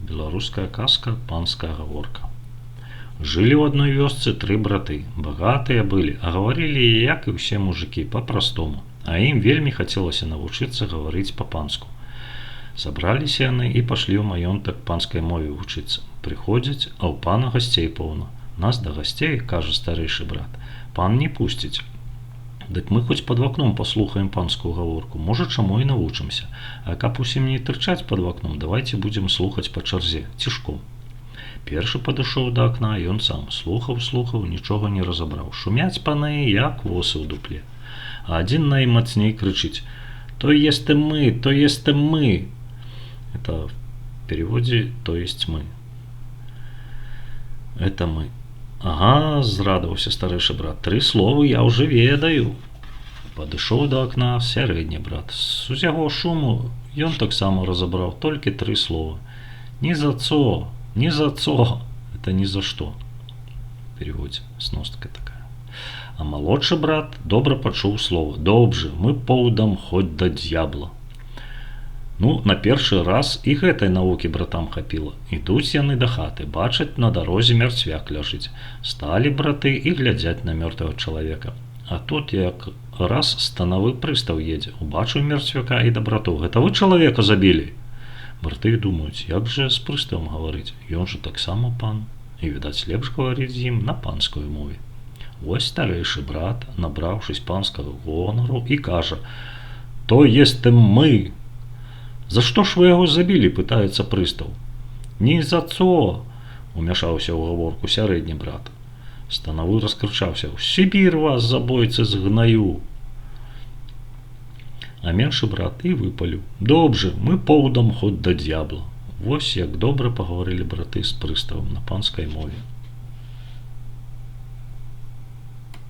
Беларуская казка, панская гаворка. Жылі ў адной вёсцы 3 браты. Багатыя былі, а гаварылі, як і ўсе мужыкі, па-простому. А ім вельмі хацелася навучыцца гаварыць па-панску. Сабраліся яны і пашлі ў маёнтак панскай мове вучыцца. Прыходзяць, а ў пана гасцей поўна. Нас да гасцей, кажа старэйшы брат, пан не пусціць. Дык мы хоць пад вакном паслухаем панскую гаворку, можа, чаму і навучымся. А каб усім не тырчаць пад вакном, давайце будзем слухаць па чарзе, цішком. Першы падышоў да акна, ён сам слухаў, нічога не разабраў. Шумяць паны, як восы ў дупле. А адзін наймацней крычыць: «То естем мы, то естем мы!» Это в переводе «то есть мы». Это мы. Ага, зрадаваўся старэйшы брат, 3 словы я ўжо ведаю. Падышоў да акна сярэдні брат. З усяго шуму ён таксама разабраў толькі 3 слова. Ні за цо, ні за цо. Это ні за што. В переводе сностка такая. А малодшы брат добра пачуў слова. Добжа, мы поўдам хоць да д'ябла. Ну, на першы раз і гэтай навукі братам хапіла. Ідуць яны да хаты, бачаць, на дарозе мярцвяк ляжыць. Сталі браты і глядзяць на мёртвага чалавека. А тут як раз станавы прыстаў едзе. Убачыў мярцвяка і да братоў: «Гэта вы чалавека забілі?» Браты думаюць, як жа з прыставам гаварыць? Ён жа таксама пан. І, відаць, лепш гаварыць з ім на панскай мове. Вось старэйшы брат, набраўшыся панскага гонару, і кажа: «То естем мы!» «За што ж вы яго забілі?» – пытаецца прыстаў. «Ні за цо!» – умяшаўся ў гаворку сярэдні брат. Станавы раскрычаўся: «У Сібір вас, забойцы, згнаю!» А меншы брат і выпаліў: «Добжа, мы поўдам хоць да д'ябла!» Вось як добра пагаварылі браты з прыставам на панскай мове.